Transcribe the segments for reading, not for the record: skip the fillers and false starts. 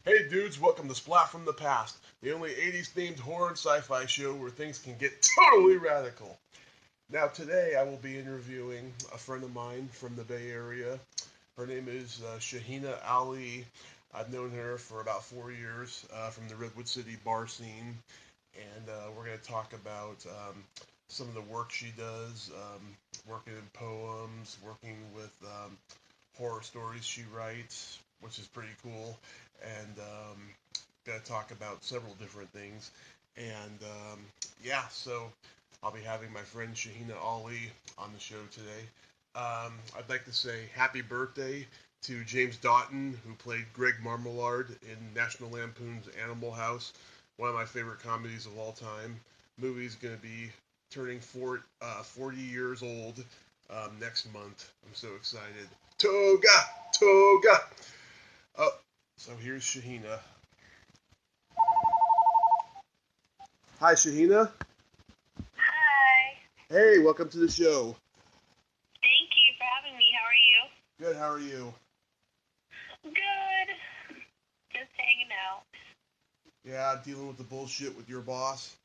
Hey dudes, welcome to Splat from the Past, the only 80s themed horror and sci fi show where things can get totally radical. Now, today I will be interviewing a friend of mine from the Bay Area. Her name is Shaheena Ali. I've known her for about 4 years from the Redwood City bar scene, and we're going to talk about some of the work she does, working in poems, working with horror stories she writes, which is pretty cool, and going to talk about several different things. And yeah, so I'll be having my friend Shaheena Ali on the show today. I'd like to say happy birthday to James Doughton, who played Greg Marmalard in National Lampoon's Animal House, one of my favorite comedies of all time. Movie's going to be turning 40 years old next month. I'm so excited. Toga! Toga! Oh, so here's Shaheena. Hi, Shaheena. Hi. Hey, welcome to the show. Thank you for having me. How are you? Good, how are you? Good. Just hanging out. Yeah, dealing with the bullshit with your boss.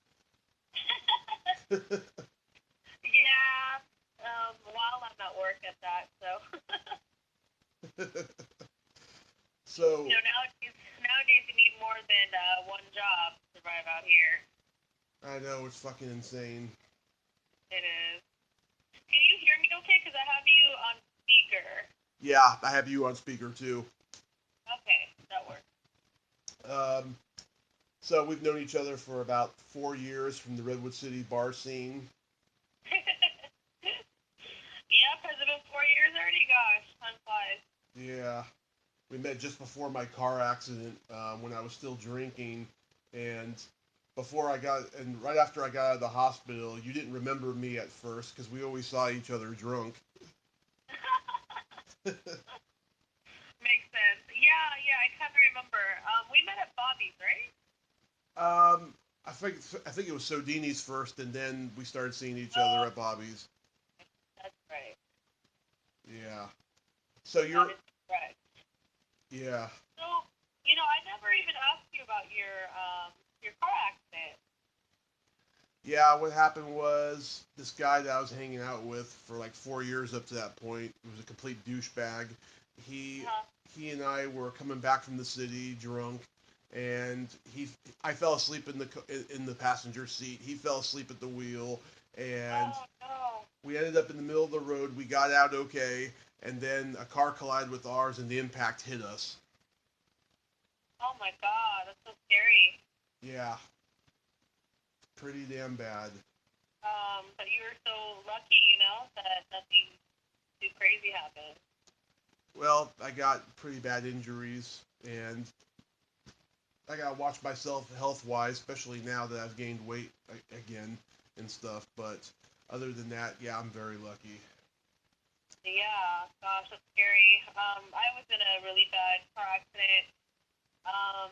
Yeah. While I'm at work at that, so. So, Nowadays you need more than one job to survive out here. I know it's fucking insane. It is. Can you hear me okay? Because I have you on speaker. Yeah, I have you on speaker too. Okay, that works. Um, so we've known each other for about 4 years from the Redwood City bar scene. Yeah, has it been 4 years already? Gosh, time flies. Yeah, we met just before my car accident when I was still drinking, and right after I got out of the hospital, you didn't remember me at first because we always saw each other drunk. Makes sense. Yeah, I kind of remember. We met at Bobby's, right? I think it was Sodini's first, and then we started seeing each other Oh, at Bobby's. that's right. Yeah. So That you're is correct. yeah. So, I never even asked you about your car accident. Yeah, what happened was this guy that I was hanging out with for like 4 years up to that point was a complete douchebag. He Uh-huh. he and I were coming back from the city drunk, and I fell asleep in the passenger seat. He fell asleep at the wheel, and Oh no. we ended up in the middle of the road. We got out okay, and then a car collided with ours, and the impact hit us. Oh my God, that's so scary. Yeah, pretty damn bad. But you were so lucky, that nothing too crazy happened. Well, I got pretty bad injuries, and I gotta watch myself health wise, especially now that I've gained weight again and stuff. But other than that, yeah, I'm very lucky. Yeah, gosh, that's scary. I was in a really bad car accident. Um,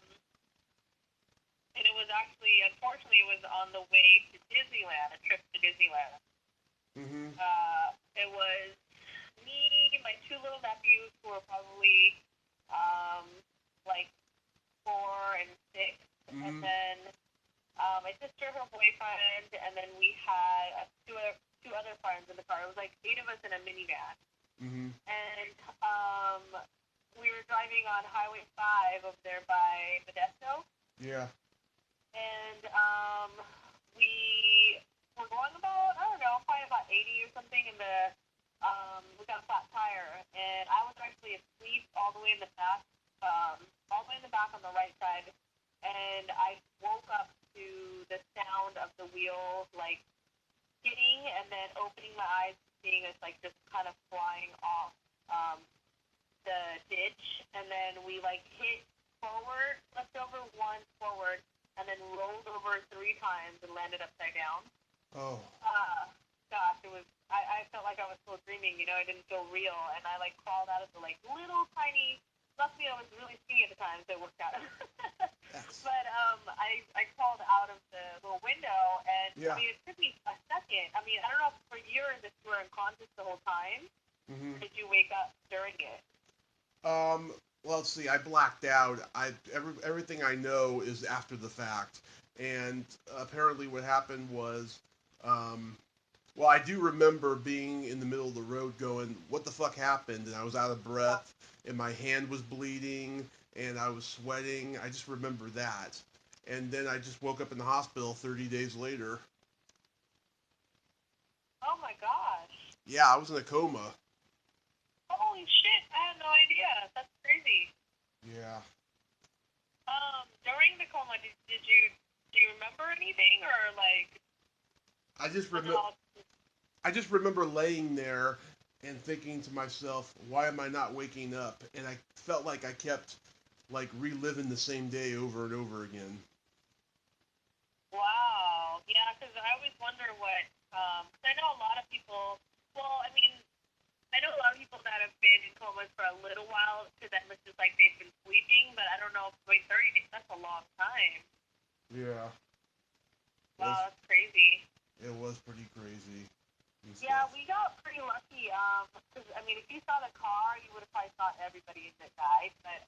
and it was actually, unfortunately, it was on the way to Disneyland, a trip to Disneyland. Mhm. It was me, my two little nephews who were probably um, like 4 and 6, and Mhm. then my sister, her boyfriend, and then we had two other friends in the car. It was like 8 of us in a minivan, Mhm. and we were driving on Highway 5 over there by Modesto, Yeah. and we were going about, I don't know, probably about 80 or something, and we got a flat tire, and I was actually asleep all the way in the back, all the way in the back on the right side, and I woke up to the sound of the wheels like hitting, and then opening my eyes and seeing us like just kind of flying off um, the ditch, and then we like hit forward, flipped over once forward, and then rolled over 3 times and landed upside down. Oh. Uh, Gosh, it was. I felt like I was still dreaming. I didn't feel real, and I like crawled out of the like little tiny. Luckily, I was really skinny at the time, so it worked out. Yes. But I crawled out of the little window, and I Yeah. mean, it took me a second. I mean, I don't know if for years if you were unconscious the whole time, Mhm. or did you wake up during it? Well, let's see. I blacked out. Everything I know is after the fact, and apparently what happened was, um, well, I do remember being in the middle of the road going, "What the fuck happened?" And I was out of breath, and my hand was bleeding, and I was sweating. I just remember that, and then I just woke up in the hospital 30 days later. Oh my gosh. Yeah, I was in a coma. Holy shit, I had no idea. That's crazy. Yeah, During the coma, do you remember anything or like I just was it remember. all? I just remember laying there and thinking to myself, why am I not waking up? And I felt like I kept like reliving the same day over and over again. Wow. Yeah, because I always wonder what. Cause I know a lot of people. Well, I mean, I know a lot of people that have been in comas for a little while because that looks just like they've been sleeping. But I don't know. Wait, 30 days. That's a long time. Yeah, it was Wow, that's crazy. it was pretty crazy and Yeah, stuff. we got pretty lucky. Because I mean, if you saw the car, you would have probably thought everybody in it died. But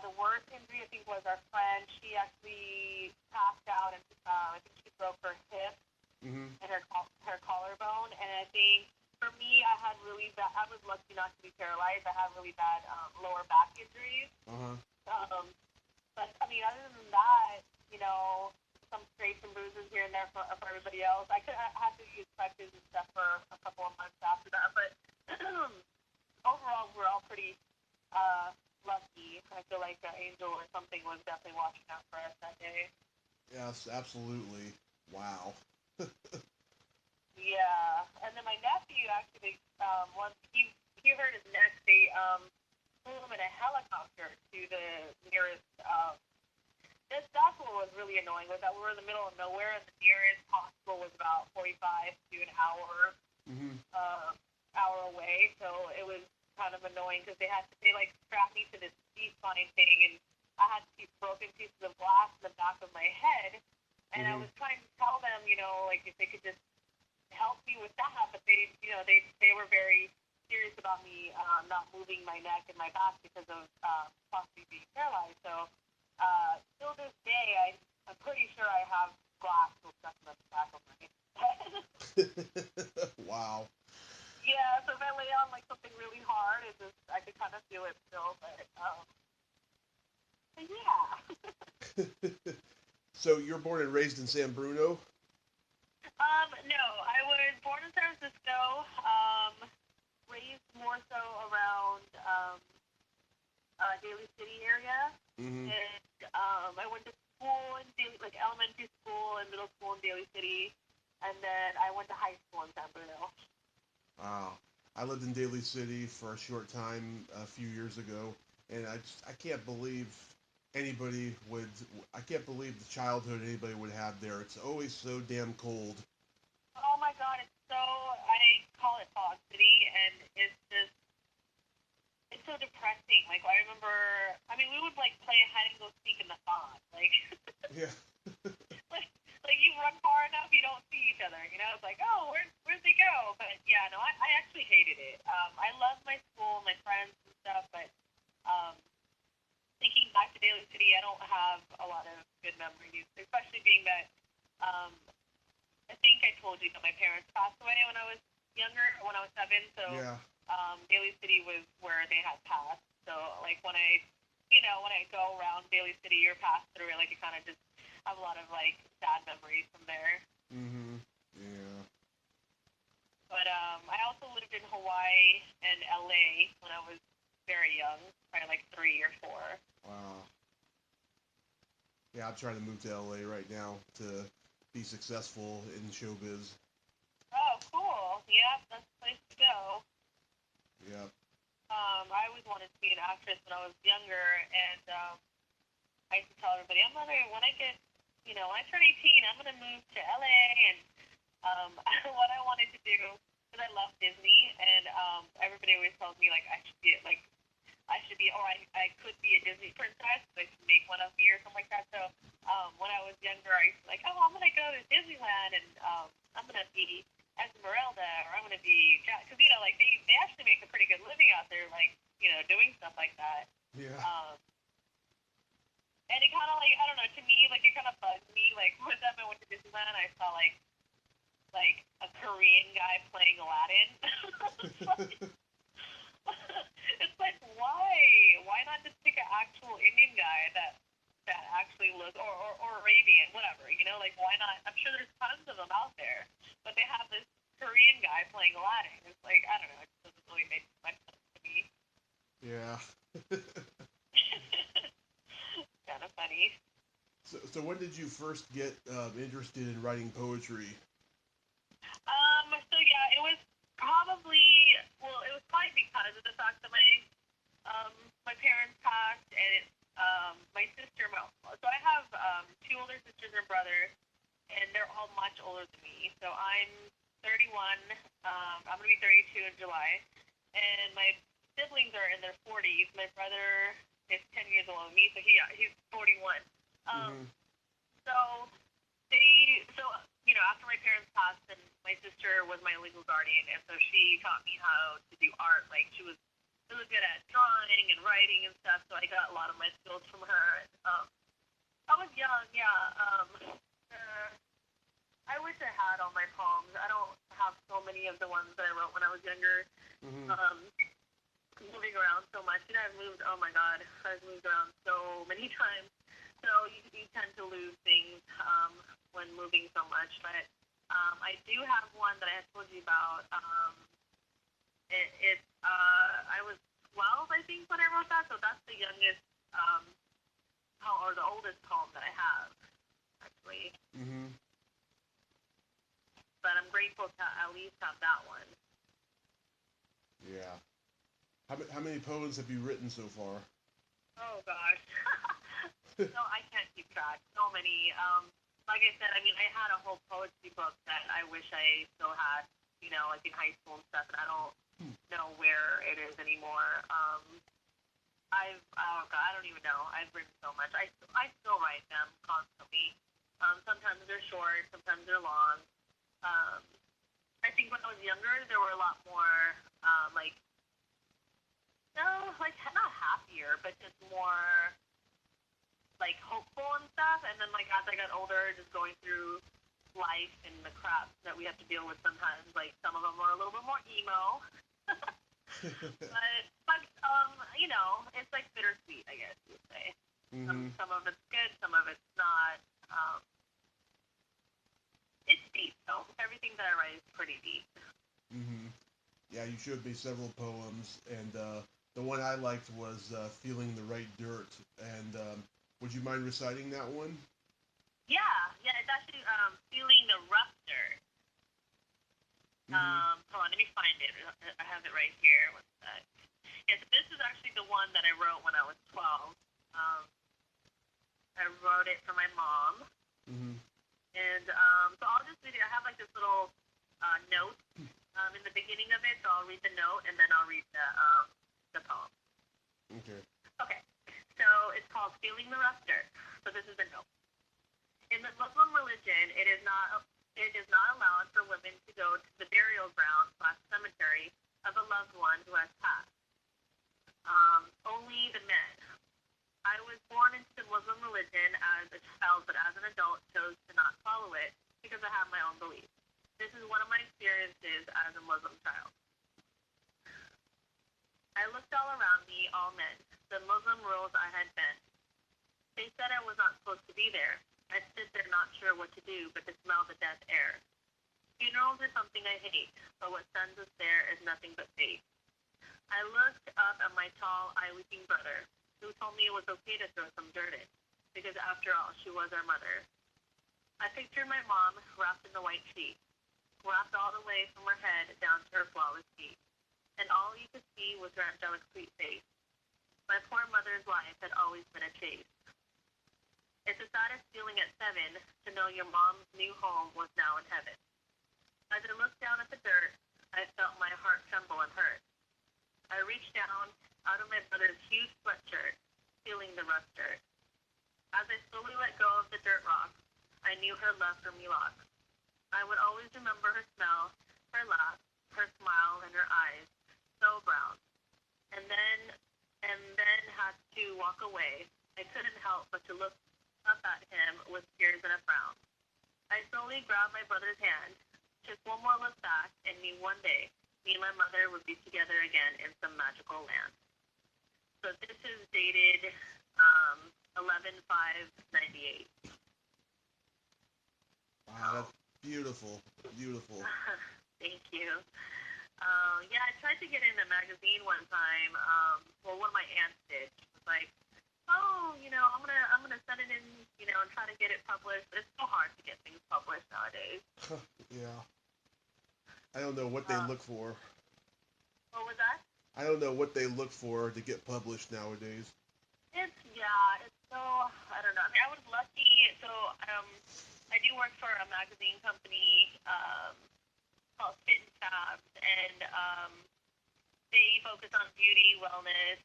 the worst injury I think was our friend. She actually passed out, and I think she broke her hip Mhm. and her collarbone. And I think for me, I had really bad. I was lucky not to be paralyzed. I had really bad lower back injuries. Uh huh. Um, but I mean, other than that, you know, some scrapes and bruises here and there for everybody else. I had to use crutches and stuff for a couple of months after that. But overall, we're all pretty lucky. I feel like an angel or something was definitely watching out for us that day. Yes, absolutely. Wow. Yeah, and then my nephew actually, once he hurt his neck, they flew him in a helicopter to the nearest. That's what was really annoying was that we were in the middle of nowhere, and the nearest hospital was about 45 to an Mhm. uh, hour away. So it was kind of annoying because they like strapped me to this seat spine thing, and I had these broken pieces of glass in the back of my head, and I Mhm. was trying to tell them, you know, like if they could just help me with that, but they were very serious about me not moving my neck and my back because of possibly being paralyzed. So still this day, I'm pretty sure I have glass still stuck in the back of my head. Wow. Yeah, so if I lay on like something really hard, it just I could kind of feel it still, but yeah. So you're born and raised in San Bruno? No, I was born in San Francisco. Raised more so around Daly City area, Mhm. and I went to school in Daly, like elementary school and middle school in Daly City, and then I went to high school in San Bruno. Wow. I lived in Daly City for a short time a few years ago, and I can't believe anybody would. I can't believe the childhood anybody would have there. It's always so damn cold. Oh my God, it's so I call it Fog City, and it's so depressing. Like I remember, I mean, we would like play hide and go seek in the fog, like Yeah. like like you run far enough, you don't see each other. You know, it's like, oh, where'd they go? But yeah, no, I actually hated it. I love my school, my friends and stuff, but um, thinking back to Daly City, I don't have a lot of good memories, especially being that um, I think I told you that my parents passed away when I was younger, when I was 7. So Yeah. Daly City was where they had passed. So like when I go around Daly City or pass through it, like it kind of just have a lot of like sad memories from there. Mhm. Yeah. But I also lived in Hawaii and LA when I was very young, probably like 3 or 4. Wow. Yeah, I'm trying to move to LA right now to be successful in showbiz. Oh, cool. Yeah, that's the place to go. Yeah. I always wanted to be an actress when I was younger, and I used to tell everybody, when I get, when I turn 18, I'm gonna move to LA, and what I wanted to do, because I love Disney, and everybody always tells me like I should be, or I could be a Disney princess, I should make one of me or something like that. So when I was younger, I used to be like, oh, I'm gonna go to Disneyland, and I'm gonna be Esmeralda, or I'm gonna be, because like they actually make a pretty good living out there, like. doing stuff like that. Yeah. And it kind of like, I don't know, to me, like, it kind of bugged me. Like, one time I went to Disneyland, I saw, like a Korean guy playing Aladdin. It's like, why? Why not just pick an actual Indian guy that actually looks, or Arabian, whatever, like, why not? I'm sure there's tons of them out there, but they have this Korean guy playing Aladdin. It's like, I don't know, it just doesn't really make much sense to me. Yeah. Kind of funny. So when did you first get interested in writing poetry? So yeah, it was probably, it was probably because of the fact that my parents passed, and my sister, so I have two older sisters and brother, and they're all much older than me. So I'm 31. I'm gonna be 32 in July, and my siblings are in their 40s. My brother is 10 years older than me, so he's 41. Mm-hmm. So after my parents passed, and my sister was my legal guardian, and so she taught me how to do art. Like, she was really good at drawing and writing and stuff, so I got a lot of my skills from her. And, I was young, yeah. I wish I had all my poems. I don't have so many of the ones that I wrote when I was younger. Mm-hmm. Moving around so much. I've moved, oh my God, I've moved around so many times. So you tend to lose things when moving so much. But I do have one that I had told you about. I was 12, I think, when I wrote that. So that's the youngest, or the oldest poem that I have, actually. Mm-hmm. But I'm grateful to at least have that one. Yeah. How many poems have you written so far? Oh gosh. No, I can't keep track. So many. Like I said, I mean, I had a whole poetry book that I wish I still had, like in high school and stuff, and I don't know where it is anymore. Oh God, I don't even know. I've written so much. I still write them constantly. Sometimes they're short, sometimes they're long. I think when I was younger, there were a lot more, like, no, like, not happier, but just more, like, hopeful and stuff. And then, like, as I got older, just going through life and the crap that we have to deal with sometimes, like, some of them were a little bit more emo. but it's like bittersweet, I guess you would say. Mm-hmm. Some of it's good, some of it's not. It's deep, though. Everything that I write is pretty deep. Mm-hmm. Yeah, you showed me several poems, and the one I liked was "Feeling the Right Dirt." And would you mind reciting that one? Yeah, it's actually feeling the rough dirt. Mm-hmm. Hold on, let me find it. I have it right here. One sec. Yeah, so this is actually the one that I wrote when I was 12. I wrote it for my mom. Mm-hmm. And so I'll just read it. I have like this little note in the beginning of it, so I'll read the note and then I'll read the poem. Okay. Okay, so it's called Feeling the Rough Dirt. So this is the note. In the Muslim religion, it is not allowed for women to go to the burial ground / cemetery of a loved one who has passed. Only the men. I was born into the Muslim religion as a child, but as an adult chose to not follow it because I have my own beliefs. This is one of my experiences as a Muslim child. I looked all around me, all men, the Muslim rules I had been. They said I was not supposed to be there. I stood there not sure what to do but to smell the death air. Funerals are something I hate, but what sends us there is nothing but fate. I looked up at my tall, eye-weeping brother, who told me it was okay to throw some dirt in, because after all, she was our mother. I pictured my mom wrapped in the white sheet, wrapped all the way from her head down to her flawless feet, and all you could see was her angelic sweet face. My poor mother's life had always been a chase. It's the saddest feeling at 7 to know your mom's new home was now in heaven. As I looked down at the dirt, I felt my heart tremble and hurt. I reached down out of my brother's huge sweatshirt, feeling the rough dirt. As I slowly let go of the dirt rock, I knew her love for me lost. I would always remember her smell, her laugh, her smile, and her eyes, so brown. and then had to walk away. I couldn't help but to look up at him with tears and a frown. I slowly grabbed my brother's hand, took one more look back, and knew one day me and my mother would be together again in some magical land. So this is dated 11/5/98. Wow, that's beautiful. Beautiful. Thank you. Yeah, I tried to get in a magazine one time. Well, one of my aunts did. She was like, "Oh, I'm gonna send it in, and try to get it published." But it's so hard to get things published nowadays. Yeah. I don't know what they Uh, look for. what was that? I don't know what they look for to get published nowadays. It's so I don't know. I mean, I was lucky. So I do work for a magazine company called Fit and Fabs, and they focus on beauty, wellness,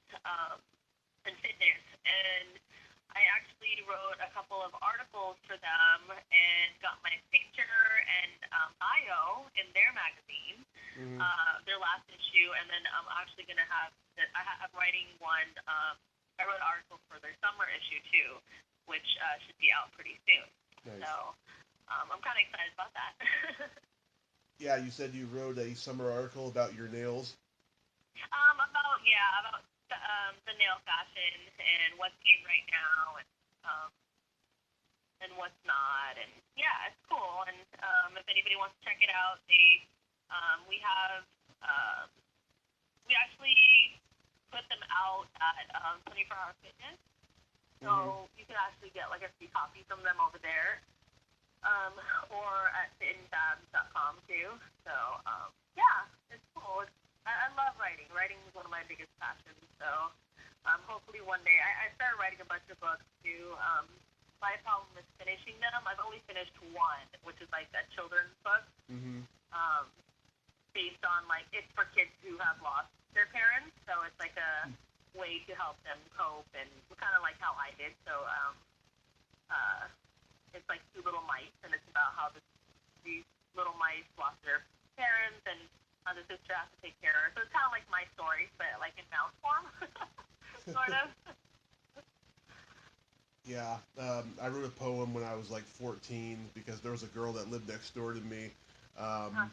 and fitness. And I actually wrote a couple of articles for them and got my picture and bio in their magazine, Mm-hmm. their last issue. And then I'm actually going to have, I'm writing one, I wrote an article for their summer issue too, which should be out pretty soon. Nice. So I'm kind of excited about that. Yeah, you said you wrote a summer article about your nails. About the nail fashion and what's in right now, and what's not, and yeah, it's cool. And if anybody wants to check it out, we have um, we actually put them out at 24-hour Fitness, so Mm-hmm. you can actually get like a free copy from them over there, or at fitandfabs.com too. So yeah, it's cool. I love writing. Writing is one of my biggest passions. So hopefully one day I started writing a bunch of books too. My problem is finishing them. I've only finished one, which is like a children's book, Mm-hmm. um, based on like it's for kids who have lost their parents. So it's like a way to help them cope, and kind of like how I did. So uh, it's like two little mice, and it's about how these little mice lost their parents, and how the sister has to take care of her. So it's kind of like my story, but like in mouse form, sort of. Yeah, I wrote a poem when I was like 14 because there was a girl that lived next door to me. Huh.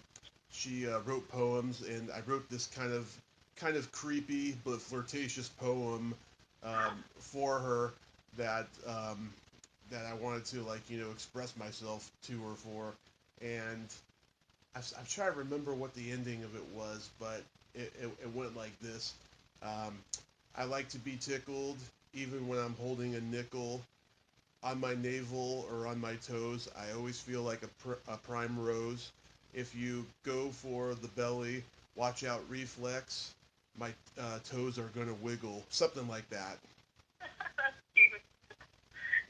She wrote poems, and I wrote this kind of creepy but flirtatious poem for her that that I wanted to express myself to her for, and I'm trying to remember what the ending of it was, but it went like this. Um, I like to be tickled even when I'm holding a nickel on my navel or on my toes. I always feel like a prime rose. If you go for the belly, watch out, reflex. My toes are gonna wiggle. Something like that. That's cute.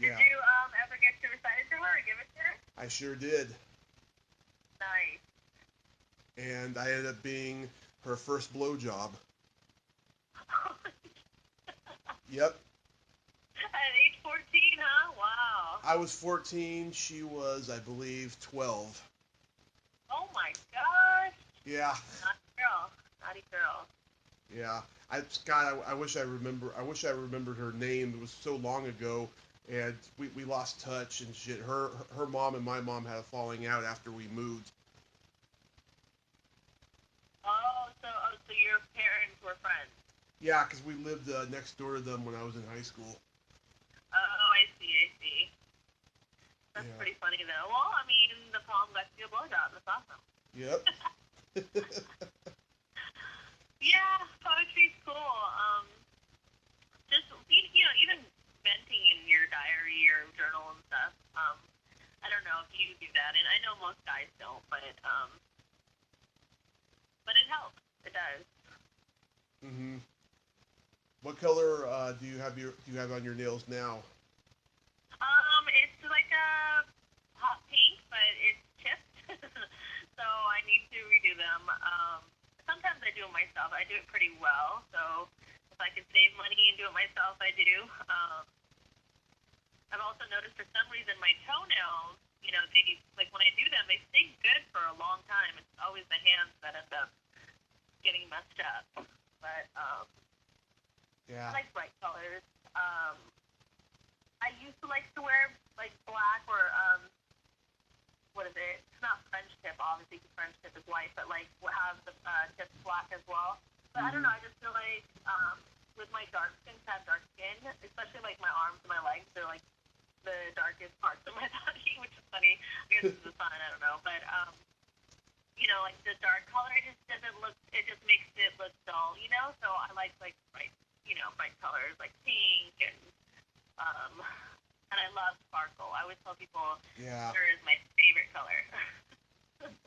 Did Yeah, you ever get to recite it to her or give it to her? I sure did. Nice. And I ended up being her first blowjob. Yep. At age 14, huh? Wow. I was 14. She was, I believe, 12. Oh my gosh. Yeah. Naughty girl. Naughty girl. Yeah, God, I wish I remember. I wish I remembered her name. It was so long ago, and we lost touch and shit. Her mom and my mom had a falling out after we moved. So your parents were friends. Yeah, because we lived next door to them when I was in high school. Oh, I see, I see. That's Yeah. pretty funny though. Well, I mean, the prom got you a blowjob. That's awesome. Yep. Yeah, poetry's cool. Just even venting in your diary or journal and stuff. I don't know if you do that, and I know most guys don't, but it helps. It does. Mhm. What color do you have on your nails now? It's like a hot pink, but it's chipped, so I need to redo them. Sometimes I do it myself. I do it pretty well, so if I can save money and do it myself, I do. I've also noticed for some reason my toenails, they like when I do them, they stay good for a long time. It's always the hands that end up getting messed up. But I Yeah. like bright colors. Um, I used to like to wear like black or what is it? It's not French tip, obviously, because French tip is white, but like what has the tip black as well. But I don't Mm-hmm. know. I just feel like with my dark skin, 'cause I have dark skin, especially like my arms and my legs, they're like the darkest parts of my body, which is funny. I guess this is a sign. I don't know, but like the dark color, it just doesn't look. It just makes it look dull, So I like bright, bright colors like pink um, and I love sparkle. I always tell people Yeah. glitter is my favorite color.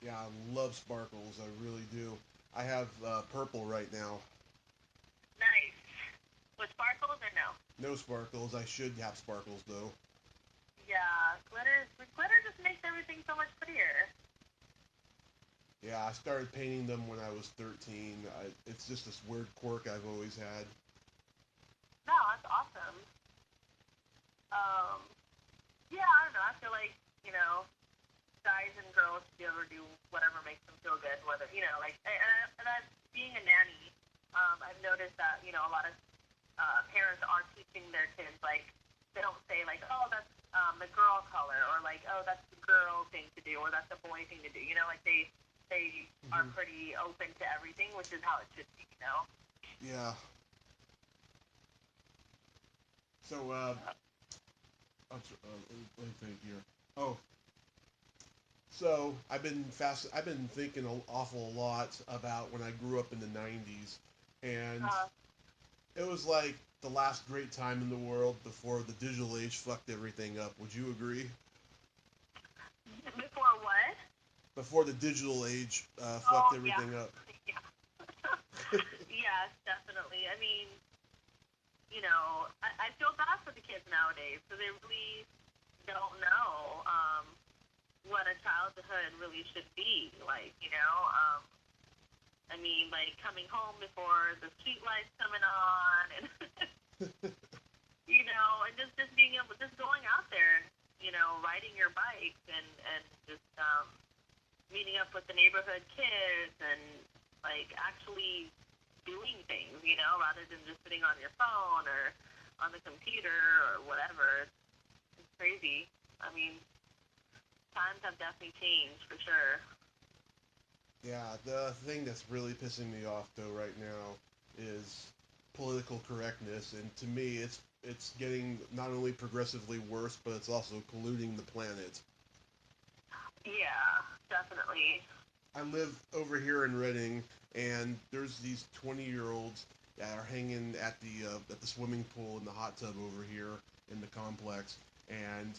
Yeah, I love sparkles. I really do. I have purple right now. Nice. With sparkles or no? No sparkles. I should have sparkles though. Yeah, glitter just makes everything so much prettier. Yeah, I started painting them when I was 13. It's just this weird quirk I've always had. No, that's awesome. Um, yeah, I don't know. I feel like guys and girls should be able to do whatever makes them feel good. Whether like, and I being a nanny, I've noticed that a lot of parents are teaching their kids like they don't say like, oh, that's the girl color, or like, oh, that's the girl thing to do, or that's the boy thing to do. Like they are Hmm. pretty open to everything, which is how it should be. Yeah. So, let me think here. Oh, so I've been thinking an awful lot about when I grew up in the '90s, and Uh, it was like the last great time in the world before the digital age fucked everything up. Would you agree? before what? Before the digital age fucked Oh yeah, everything up. yeah, yes, definitely. I mean, I feel bad for the kids nowadays, so they really don't know what a childhood really should be like. I mean, like coming home before the street lights coming on, and and just being able, just going out there, and riding your bike, and just meeting up with the neighborhood kids, and like actually doing things, rather than just sitting on your phone or on the computer or whatever. It's crazy. I mean, times have definitely changed for sure. Yeah, the thing that's really pissing me off though right now is political correctness, and to me, it's getting not only progressively worse, but it's also polluting the planet. Yeah, definitely. I live over here in Reading, and there's these 20-year-olds that are hanging at the swimming pool and the hot tub over here in the complex, and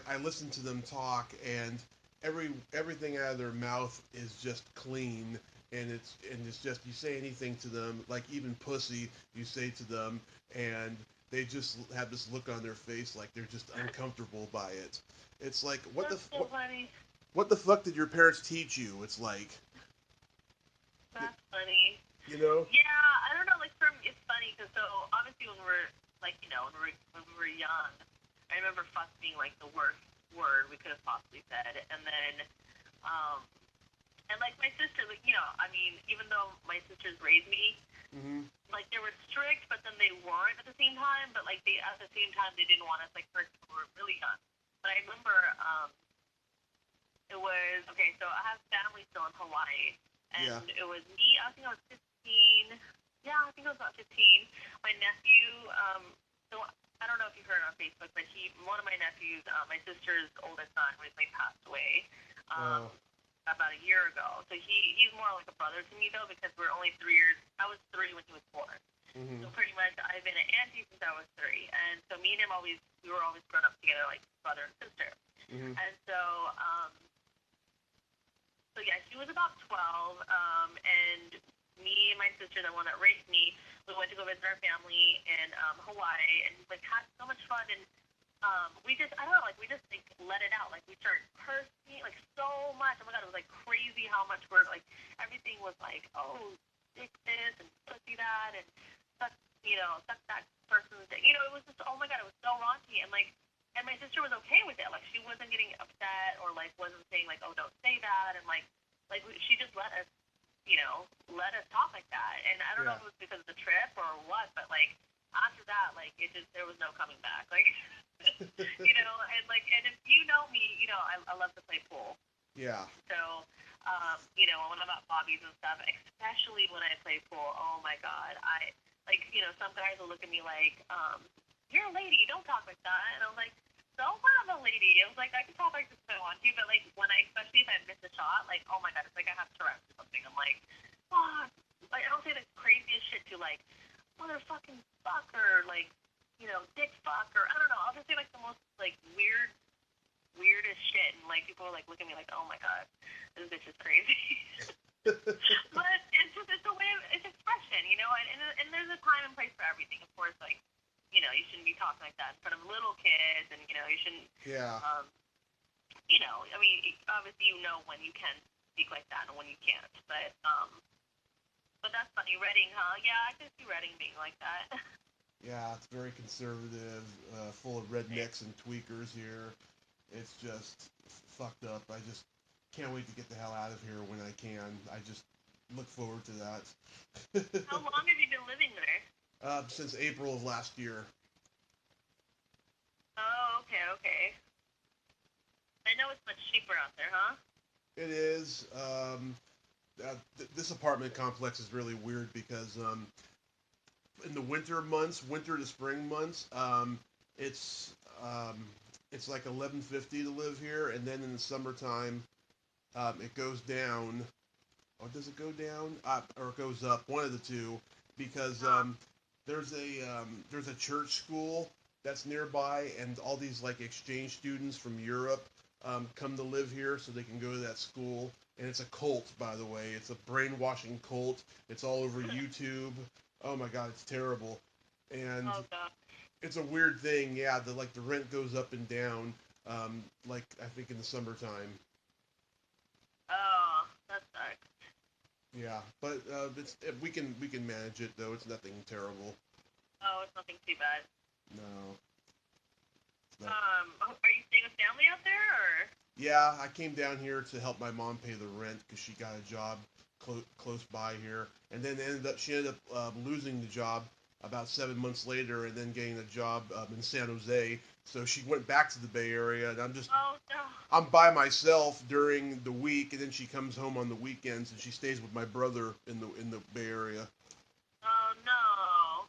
I listen to them talk, and everything out of their mouth is just clean, and it's just you say anything to them, like even pussy, you say to them, and they just have this look on their face like they're just uncomfortable by it. It's like That's so funny. what the fuck did your parents teach you? It's like, That's funny. you know? Yeah, I don't know. Like, it's funny because so obviously when we're like, when we were young, I remember fuck being like the worst word we could have possibly said, and then, um, and like my sister, like, I mean, even though my sisters raised me, Hmm. like they were strict, but then they weren't at the same time. But like they, at the same time, they didn't want us like hurt when we were really young. But I remember, it was okay. So I have family still in Hawaii, Yeah. and it was me. I think I was 15. Yeah, I think I was about 15. My nephew. So I don't know if you heard on Facebook, but one of my nephews, my sister's oldest son, recently passed away. Um, Oh. about a year ago. So he's more like a brother to me though, because we're only 3 years. I was 3 when he was born. Hmm. So pretty much I've been an auntie since I was 3, and so me and him we were always grown up together like brother and sister. Hmm. And so yeah, she was about 12, and me and my sister, the one that raised me, we went to go visit our family in Hawaii, and like had so much fun, and we just, I don't know, like we just like let it out, like we started cursing like so much. Oh my god, it was like crazy how much we're like everything was like, oh, dick this and pussy that, and suck, suck that person's dick. It was just, oh my god, it was so raunchy, and like. And my sister was okay with it. Like she wasn't getting upset or like wasn't saying like, "Oh, don't say that." And like she just let us. let us talk like that. And I don't know Yeah. if it was because of the trip or what, but like after that, like it just there was no coming back. Like and if you know me, I love to play pool. Yeah. So, when I'm at Bobby's and stuff, especially when I play pool, oh my God, some guys will look at me like, you're a lady, don't talk like that. And I'm like, so what? I'm a lady. I was like, I can talk like this if I want to, but like especially if I miss a shot, like, oh my God, it's like I have Tourette's or something. I'm like, oh, like I don't say the craziest shit to like, motherfucking fuck or like, dick fuck or I don't know. I'll just say like the most like weirdest shit, and like people like look at me like, oh my God, this bitch is crazy. But it's a way of it's expression, and there's a time and place for everything. Of course, like you shouldn't be talking like that in front of little kids, and you shouldn't. Yeah. I mean, obviously when you can speak like that and when you can't, but that's funny. Reading, huh? Yeah, I can see Reading being like that. Yeah, it's very conservative, full of rednecks and tweakers here. It's just fucked up. I just can't wait to get the hell out of here when I can. I just look forward to that. How long have you been living there? Since April of last year. Oh, okay, okay. I know it's much cheaper out there, huh? It is. This apartment complex is really weird because in the winter to spring months, it's um, it's like 11.50 to live here, and then in the summertime, it goes down. Or does it go down? Or it goes up? One of the two, because Huh. there's a church school that's nearby, and all these like exchange students from Europe come to live here so they can go to that school. And it's a cult, by the way. It's a brainwashing cult. It's all over YouTube. Oh my God, it's terrible. And Oh God. it's a weird thing, yeah. The rent goes up and down. Like I think in the summertime. Oh, that sucks. Yeah, but we can manage it though. It's nothing terrible. Oh, it's nothing too bad. No. But Are you staying with family out there, or? yeah, I came down here to help my mom pay the rent because she got a job close by here, and then she ended up losing the job about 7 months later, and then getting a job in San Jose. So she went back to the Bay Area, and Oh no. I'm by myself during the week, and then she comes home on the weekends, and she stays with my brother in the Bay Area. Oh no.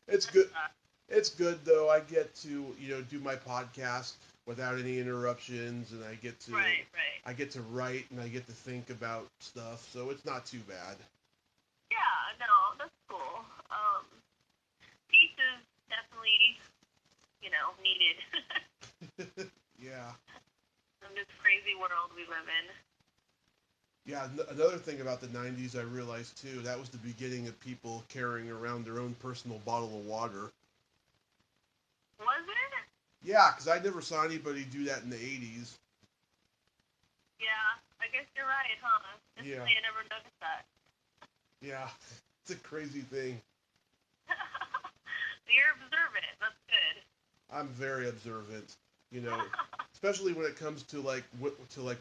It's That good. sucks. It's good though. I get to do my podcast without any interruptions, and Right, right. I get to write and I get to think about stuff. So it's not too bad. Yeah, no, that's cool. Peace is definitely, needed Yeah. in this crazy world we live in. Yeah. Another thing about the '90s I realized too, that was the beginning of people carrying around their own personal bottle of water. Was it? Yeah, because I never saw anybody do that in the '80s. Yeah, I guess you're right, huh? Yeah. Instantly, I never noticed that. Yeah. It's a crazy thing. You're observant. That's good. I'm very observant, you know, especially when it comes to like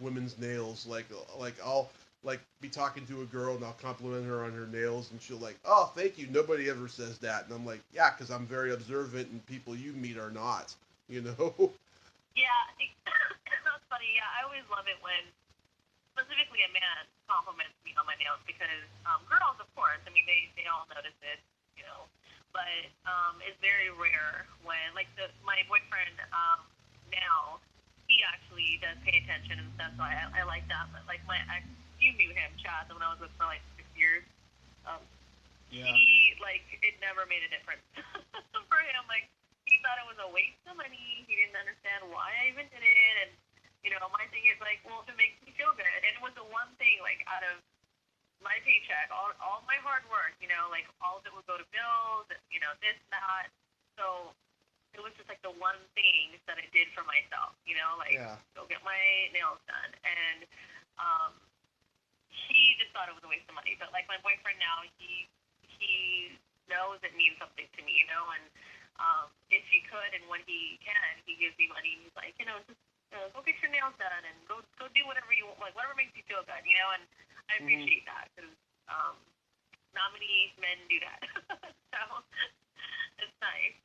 women's nails. Like I'll like be talking to a girl and I'll compliment her on her nails, and she'll like, "Oh, thank you. Nobody ever says that." And I'm like, "Yeah, because I'm very observant, and people you meet are not." You know? Yeah, I think that's funny. Yeah, I always love it when specifically a man compliments me on my nails because girls, of course, I mean they all notice it, you know, but it's very rare when like my boyfriend now he actually does pay attention and stuff, so I like that. But like my ex, you knew him, Chad, the one I was with for like 6 years. Um, Yeah. he like it never made a difference for him. Like he thought it was a waste of money. He didn't understand why I even did it, and my thing is like, well, if it makes me feel good, and it was the one thing like out of my paycheck, all my hard work, like all of it would go to bills, this that. So it was just like the one thing that I did for myself, like Yeah. go get my nails done, and um, he just thought it was a waste of money. But like my boyfriend now, he knows it means something to me, and if he could and when he can, he gives me money. He's like, just go get your nails done and go do whatever you want, like whatever makes you feel good, and I Mm-hmm. appreciate that because not many men do that. So it's nice.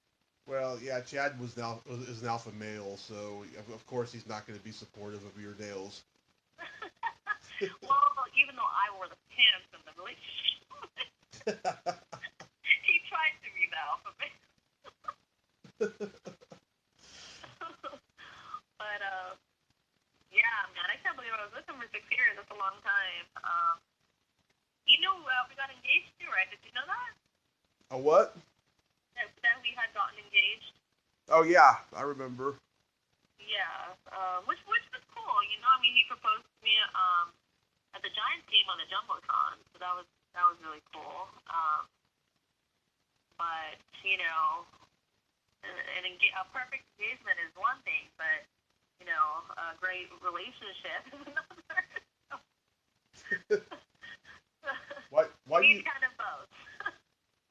Well, yeah, Chad is an alpha male, so of course he's not going to be supportive of your nails. Well, even though I wore the pants in the relationship, he tried to be the alpha male. But yeah, man, I can't believe I was with him for 6 years. That's a long time. We got engaged too, right? Did you know that? A what? That we had gotten engaged. Oh yeah, I remember. Yeah, which was cool. I mean, he proposed to me at the Giants game on the jumbotron, so that was really cool. But a perfect engagement is one thing, but a great relationship is another. Why You do need you kind of both.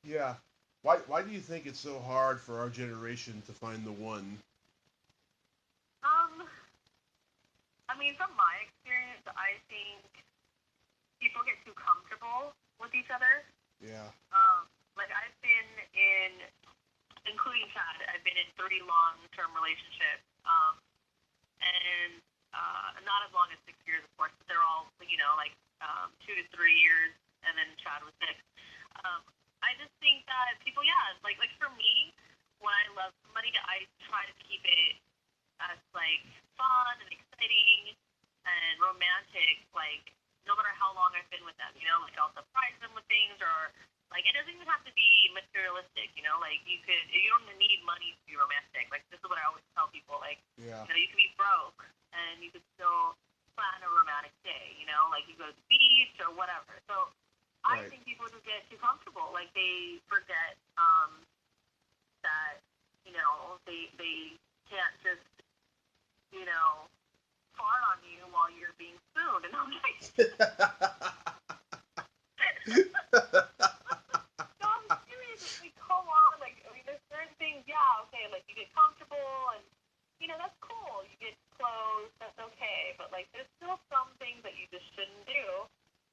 yeah why do you think it's so hard for our generation to find the one? Um, I mean, from my experience, I think people get too comfortable with each other. Yeah. Like I've been including Chad, I've been in 30 long-term relationships, and not as long as 6 years, of course, but they're all, like 2 to 3 years, and then Chad was 6. Um, I just think that people, yeah, like for me, when I love somebody, I try to keep it as like fun and exciting and romantic, like no matter how long I've been with them, like I'll surprise them with things or like it doesn't even have to be materialistic, like you don't need money to be romantic. Like this is what I always tell people, like, Yeah. you could be broke and you could still plan a romantic day, like you go to the beach or whatever. So I Right. think people just get too comfortable, like they forget that, they can't just, you know, fart on you while you're being spooned. And I'm like, no, I'm serious. It's like, come on. Like, I mean, there's certain things, yeah, okay, like you get comfortable and, that's cool. You get clothes, that's okay. But, like, there's still some things that you just shouldn't do.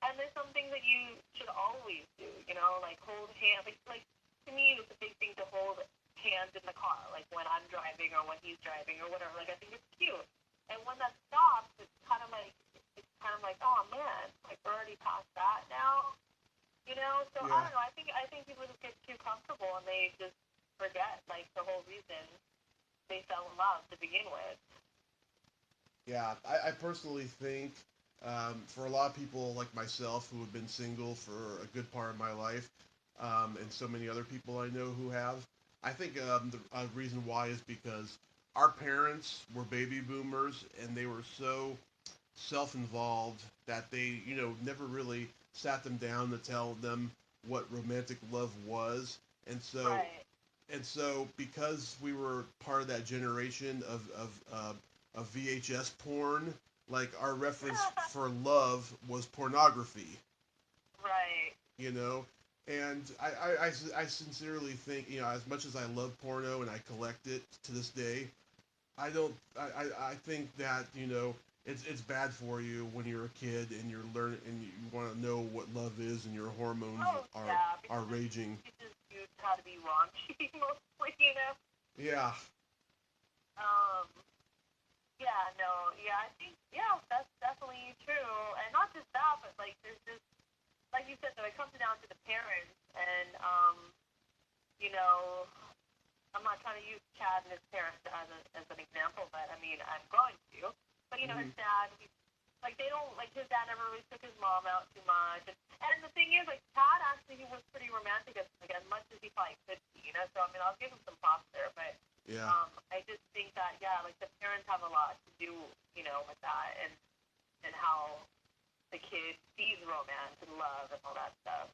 And there's some things that you should always do, like hold hands. Like to me, it's a big thing to hold hands in the car, like when I'm driving or when he's driving or whatever. Like, I think it's cute. And when that stops, it's kind of like, oh man, like we're already past that now. So I Yeah. don't know. I think people just get too comfortable and they just forget like the whole reason they fell in love to begin with. Yeah. I personally think for a lot of people like myself who have been single for a good part of my life, and so many other people I know who have, I think the reason why is because our parents were baby boomers and they were so self-involved that they, never really sat them down to tell them what romantic love was. And so Right. because we were part of that generation of VHS porn, like our reference for love was pornography, Right. you know. And I sincerely think, as much as I love porno and I collect it to this day, I don't. I think that it's bad for you when you're a kid and you're learning and you want to know what love is and your hormones Oh yeah, are because raging. it just used how to be raunchy mostly. Yeah. Um, yeah, no, yeah, I think, yeah, that's definitely true. And not just that, but like, there's just, like you said, though, it comes down to the parents. And, you know, I'm not trying to use Chad and his parents as an example, but I mean, I'm going to. But, Hmm. his dad, like, they don't, like, his dad never really took his mom out too much. And the thing is, like, Chad actually, he was pretty romantic as much as he probably could be. So, I mean, I'll give him some props there, but Yeah. I just think that, yeah, like the parents have a lot to do, with that and how the kid sees romance and love and all that stuff.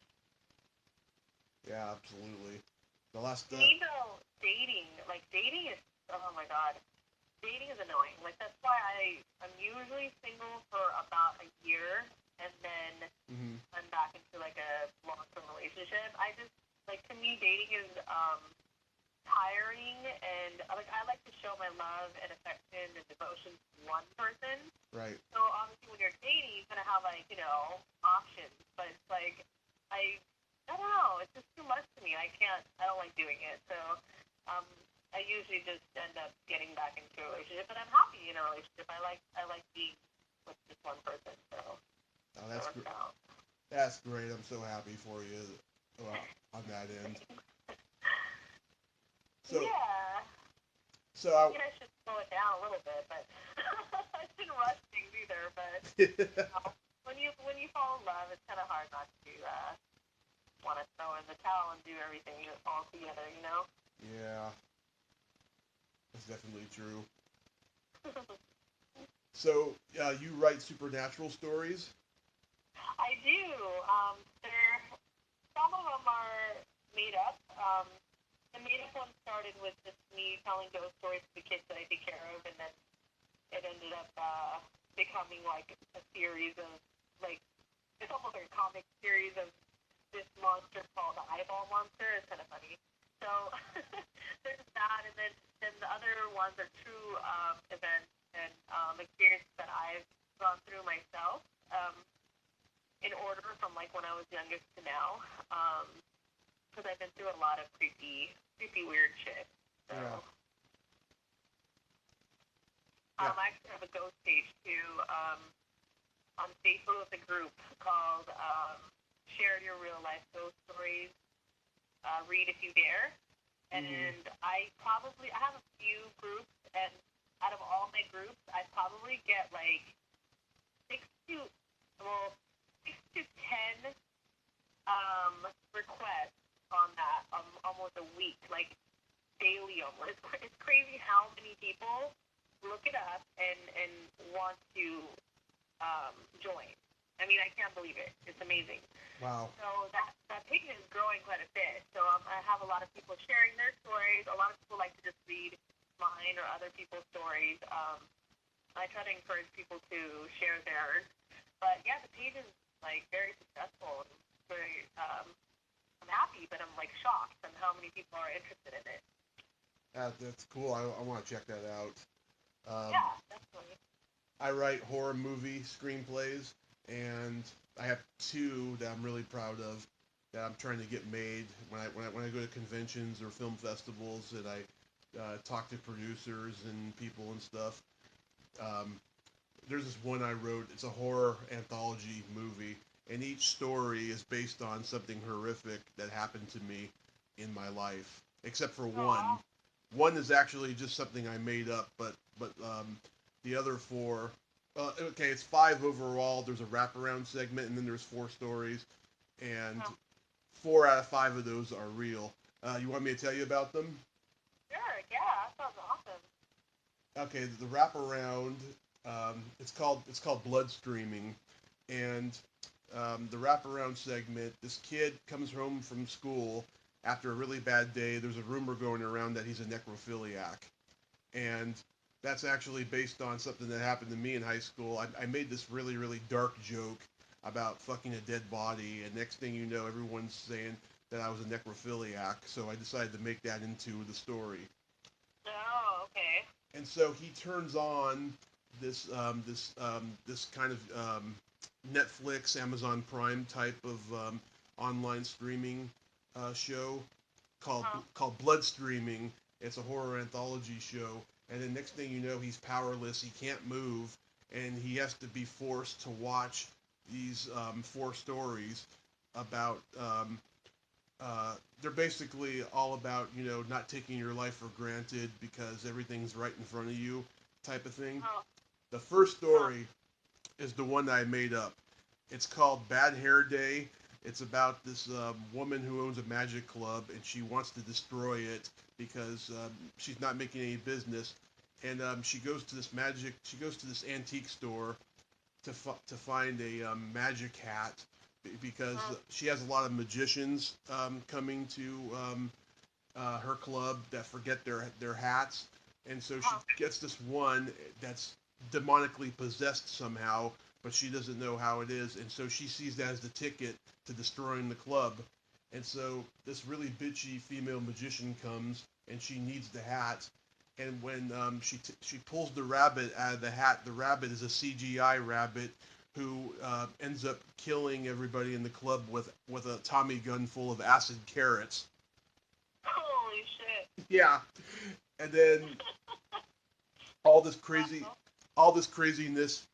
Yeah. Absolutely. The last. To me, though, dating is, oh my god, dating is annoying. Like, that's why I'm usually single for about a year and then Hmm. I'm back into like a long-term relationship. Like, to me, dating is, tiring and like I like to show my love and affection and devotion to one person. Right. So obviously when you're dating, you're gonna have like, options, but it's like, I don't know, it's just too much to me. I don't like doing it. So, um, I usually just end up getting back into a relationship, and I'm happy in a relationship. I like being with just one person, so Oh, it works out. that's great. I'm so happy for you on that end. So, Yeah. so I, Maybe I should slow it down a little bit, but I shouldn't rush things either. But when you fall in love, it's kind of hard not to want to throw in the towel and do everything all together, you know. yeah, that's definitely true. So, you write supernatural stories? I do. There, some of them are made up. The made up one started with just me telling ghost stories to the kids that I take care of, and then it ended up becoming like a series of like it's almost like a comic series of this monster called the Eyeball Monster. It's kind of funny. So there's that, and then the other ones are true events and experiences that I've gone through myself in order from like when I was youngest to now. Because I've been through a lot of creepy, weird shit. So Yeah. Yeah. I actually have a ghost page too on Facebook with a group called Share Your Real Life Ghost Stories. Read if you dare. And I have a few groups, and out of all my groups, I probably get like six to well 6 to 10 requests on that almost a week, like daily almost. It's crazy how many people look it up and want to join. I mean, I can't believe it. It's amazing. Wow. So that page is growing quite a bit. So I have a lot of people sharing their stories. A lot of people like to just read mine or other people's stories. I try to encourage people to share theirs. But yeah, the page is like very successful. And very, I'm happy, but I'm like shocked on how many people are interested in it. That's cool. I want to check that out. Yeah, definitely. I write horror movie screenplays, and I have two that I'm really proud of that I'm trying to get made. When I go to conventions or film festivals, and I talk to producers and people and stuff. Um, there's this one I wrote. It's a horror anthology movie, and each story is based on something horrific that happened to me in my life, except for one. Aw. One is actually just something I made up, but the other four, okay, it's five overall. There's a wraparound segment, and then there's four stories, and Oh, 4 out of 5 of those are real. You want me to tell you about them? sure. Yeah, that sounds awesome. Okay, the wraparound. It's called blood streaming, and the wraparound segment. This kid comes home from school after a really bad day. There's a rumor going around that he's a necrophiliac, and that's actually based on something that happened to me in high school. I made this really dark joke about fucking a dead body, and next thing you know, everyone's saying that I was a necrophiliac. So I decided to make that into the story. Oh, okay. And so he turns on this kind of Netflix, Amazon Prime type of online streaming show called Huh. called Blood Streaming. It's a horror anthology show, and then next thing you know, he's powerless. He can't move, and he has to be forced to watch these four stories about they're basically all about not taking your life for granted because everything's right in front of you, type of thing. Oh, The first huh. story is the one that I made up. It's called Bad Hair Day. It's about this woman who owns a magic club and she wants to destroy it because she's not making any business. And she goes to this antique store to find a magic hat because Huh. she has a lot of magicians coming to her club that forget their hats, and so she Huh. gets this one that's demonically possessed somehow, but she doesn't know how it is, and so she sees that as the ticket to destroying the club. And so this really bitchy female magician comes, and she needs the hat. And when she pulls the rabbit out of the hat, the rabbit is a CGI rabbit who ends up killing everybody in the club with a Tommy gun full of acid carrots. Holy shit. Yeah, and then all this crazy, all this craziness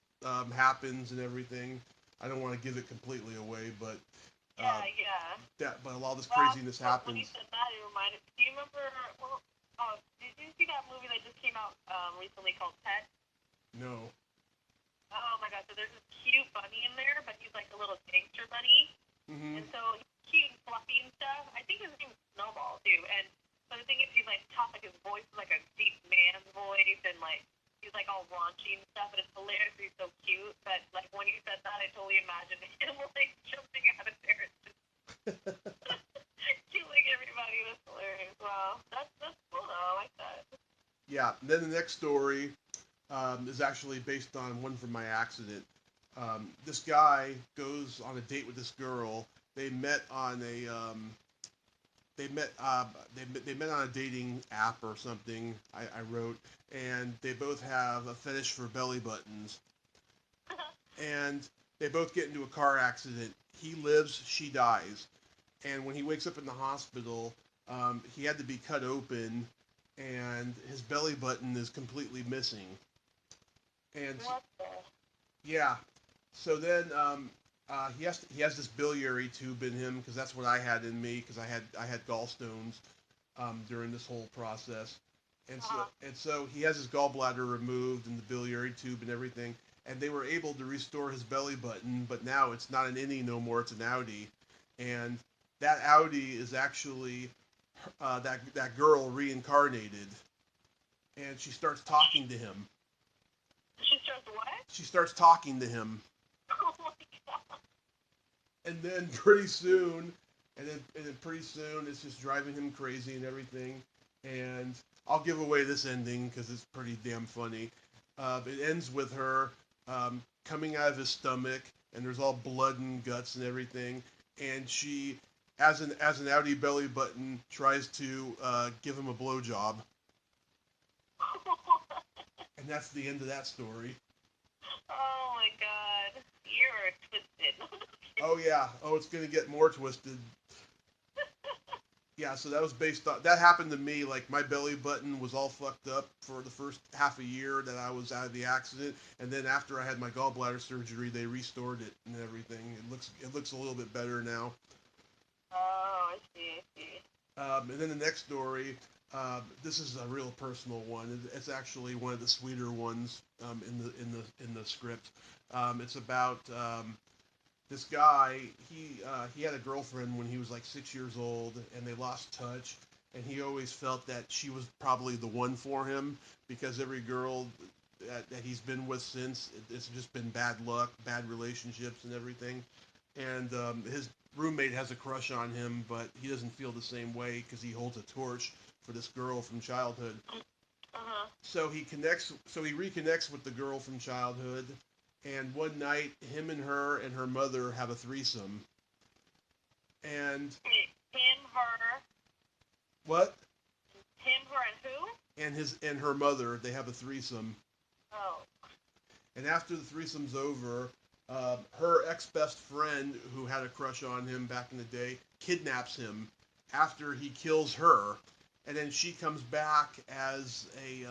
happens and everything. I don't want to give it completely away, but uh, Yeah. but all this Well, craziness when you happens. said that, it reminded. Do you remember? Well, did you see that movie that just came out recently called Pet? No. Oh my god! So there's this cute bunny in there, but he's like a little gangster bunny, Hmm. and so he's cute and fluffy and stuff. I think his name is Snowball too. And so the thing is, he's like tough, like his voice is like a deep man's voice, and like he's like all raunchy and stuff. And it's hilarious. He's so cute. But like when you said that, I totally imagined him like jumping out of there and just killing everybody. That's hilarious. Wow, that's cool though. I like that. Yeah. And then the next story is actually based on one from my accident. This guy goes on a date with this girl. They met on a they met they met on a dating app or something. I wrote, and they both have a fetish for belly buttons. And they both get into a car accident. He lives, she dies. And when he wakes up in the hospital, he had to be cut open, and his belly button is completely missing. And What the? yeah, so then he has this biliary tube in him because that's what I had in me because I had gallstones during this whole process, and so he has his gallbladder removed and the biliary tube and everything, and they were able to restore his belly button, but now it's not an innie no more, it's an outie, and that outie is actually that girl reincarnated, and she starts talking to him. She starts what? She starts talking to him, Oh my god. and then pretty soon, and then pretty soon, it's just driving him crazy and everything. And I'll give away this ending because it's pretty damn funny. It ends with her coming out of his stomach, and there's all blood and guts and everything. And she, as an outie belly button, tries to give him a blowjob, and that's the end of that story. Oh my god. You're twisted. Oh yeah. Oh, it's gonna get more twisted. Yeah, so that was based on that happened to me. Like my belly button was all fucked up for the first half a year that I was out of the accident, and then after I had my gallbladder surgery, they restored it and everything. It looks a little bit better now. Oh, I see, I see. And then the next story, this is a real personal one. It's actually one of the sweeter ones in the script. It's about this guy. He had a girlfriend when he was like 6 years old, and they lost touch. And he always felt that she was probably the one for him because every girl that he's been with since it's just been bad luck, bad relationships, and everything. And his roommate has a crush on him, but he doesn't feel the same way because he holds a torch for this girl from childhood. Uh-huh. So he reconnects with the girl from childhood, and one night, him and her mother have a threesome. And Him, her, what? and who? And her mother, they have a threesome. Oh. And after the threesome's over, her ex best friend, who had a crush on him back in the day, kidnaps him after he kills her, and then she comes back as a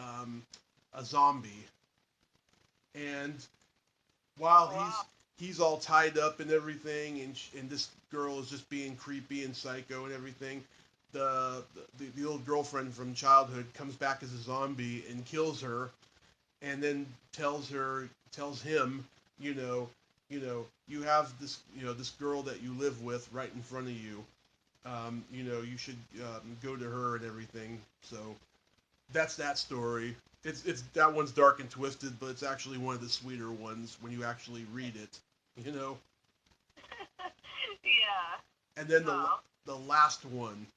zombie. And while Oh, wow. he's all tied up and everything, and this girl is just being creepy and psycho and everything. The old girlfriend from childhood comes back as a zombie and kills her, and then tells him, you know, you have this this girl that you live with right in front of you. You should go to her and everything. So that's that story. It's that one's dark and twisted, but it's actually one of the sweeter ones when you actually read it. You know. Yeah. And then Oh. the last one.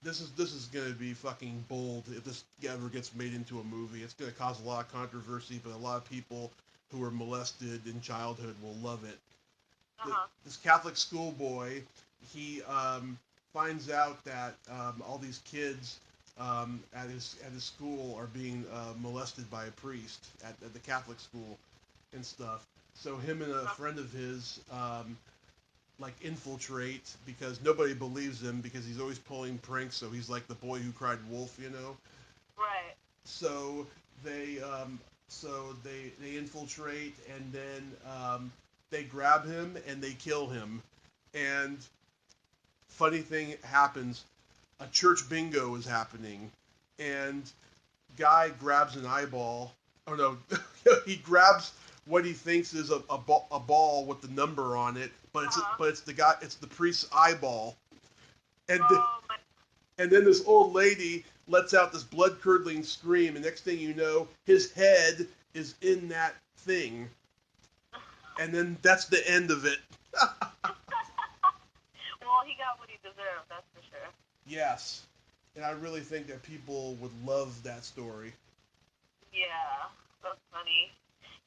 This is gonna be fucking bold if this ever gets made into a movie. It's gonna cause a lot of controversy, but a lot of people who were molested in childhood will love it. Uh-huh. This Catholic schoolboy, he finds out that all these kids at his school are being molested by a priest at the Catholic school and stuff. So him and a friend of his like infiltrate because nobody believes him because he's always pulling pranks. So he's like the boy who cried wolf, you know. Right. So they they infiltrate and then they grab him and they kill him. And funny thing happens, a church bingo is happening, and guy grabs an eyeball. Oh no, he grabs what he thinks is a ball with the number on it, but it's the guy, it's the priest's eyeball, and Oh my. and then this old lady lets out this blood curdling scream, and next thing you know, his head is in that thing, and then that's the end of it. Well, he got what he deserved. That's for sure. Yes, and I really think that people would love that story. Yeah, that's funny.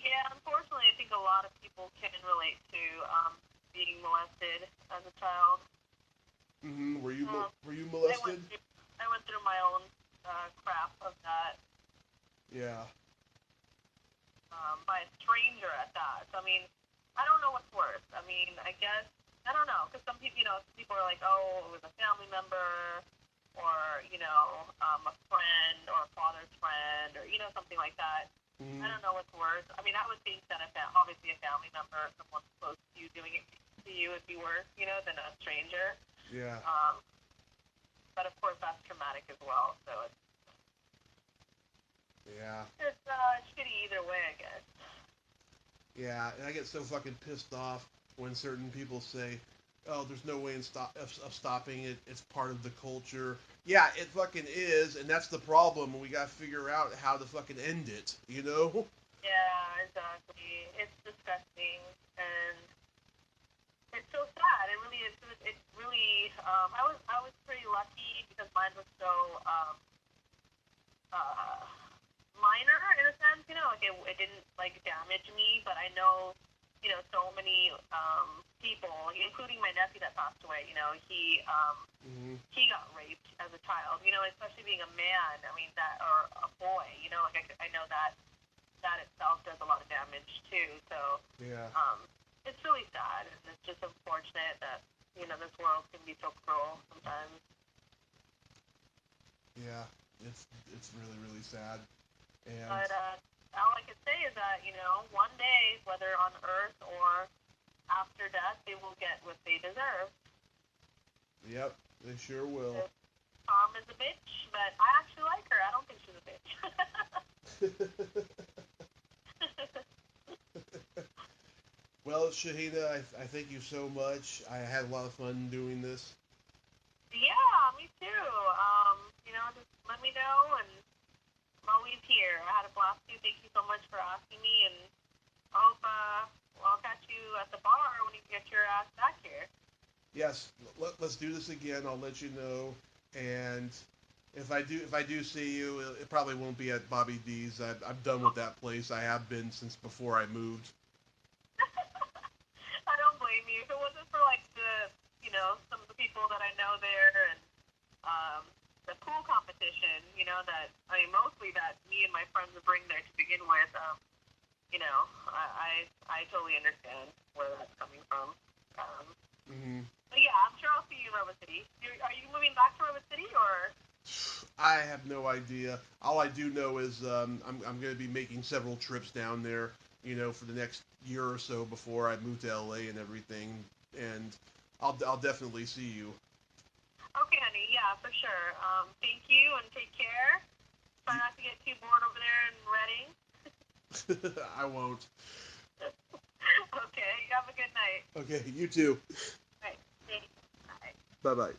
Yeah, unfortunately, I think a lot of people can relate to being molested as a child. Were you were you I went molested? through, I went through my own crap of that Yeah. by a stranger at that. So, I mean, I don't know what's worse. I mean, I guess I don't know because some people, some people are like, oh, it was a family member, or a friend or a father's friend, or something like that. I don't know what's worse. I mean, I would think that obviously a family member, someone close to you doing it to you would be worse, than a stranger. Yeah. But of course, that's traumatic as well. So Yeah. it's shitty either way, I guess. Yeah, and I get so fucking pissed off when certain people say, "Oh, there's no way of stopping it. It's part of the culture." Yeah, it fucking is, and that's the problem. We got to figure out how to fucking end it. You know? Yeah, exactly. It's disgusting, and it's so sad. It really is. It's really. I was pretty lucky because mine was so uh, minor in a sense. Like it didn't like damage me, but I know so many people, including my nephew that passed away. He got raped as a child. Especially being a man. I mean that, or a boy. Like I know that itself does a lot of damage too. So Yeah. it's really sad, and it's just unfortunate that this world can be so cruel sometimes. Yeah. It's really really sad, and But all I can say is that one day, whether on Earth or after death, they will get what they deserve. yep, they sure will. Tom is a bitch, but I actually like her. I don't think she's a bitch. Well, Shahida, I thank you so much. I had a lot of fun doing this. Yeah, me too. Just let me know, and I'm always here. I had a blast too. Thank you so much for asking me, and I hope I'll catch you at the bar when you get your ass back here. Yes, let's do this again. I'll let you know, and if I do see you, it probably won't be at Bobby D's. I'm done with that place. I have been since before I moved. I don't blame you. If it wasn't for like some of the people that I know there, and um, the pool competition, that I mean, mostly that me and my friends would bring there to begin with. I totally understand where that's coming from. Um, Hmm. but yeah, I'm sure I'll see you in Rubber City. Are you moving back to Rubber City or? I have no idea. All I do know is I'm going to be making several trips down there. For the next year or so before I move to LA and everything, and I'll definitely see you. Okay, honey. Yeah, for sure. Thank you and take care. Try not to get too bored over there in Reading. I won't. Okay, you have a good night. Okay, you too. Right. Thanks. Bye. Bye bye.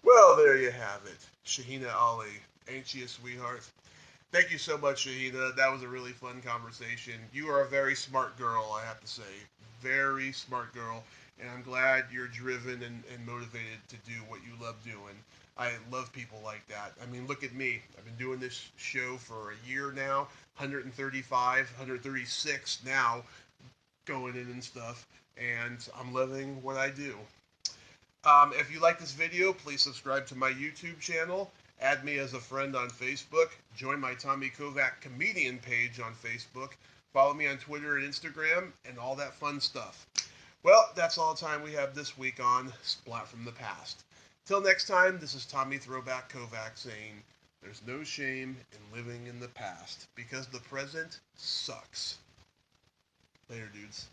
Well, there you have it. Shaheena Ali. Ain't she a sweetheart? Thank you so much, Shaheena. That was a really fun conversation. You are a very smart girl, I have to say. Very smart girl. And I'm glad you're driven and motivated to do what you love doing. I love people like that. I mean, look at me. I've been doing this show for a year now, 135, 136 now, going in and stuff. And I'm loving what I do. If you like this video, please subscribe to my YouTube channel. Add me as a friend on Facebook. Join my Tommy Kovac comedian page on Facebook. Follow me on Twitter and Instagram and all that fun stuff. Well, that's all the time we have this week on Splat from the Past. Till next time, this is Tommy Throwback Kovac saying, there's no shame in living in the past because the present sucks. Later, dudes.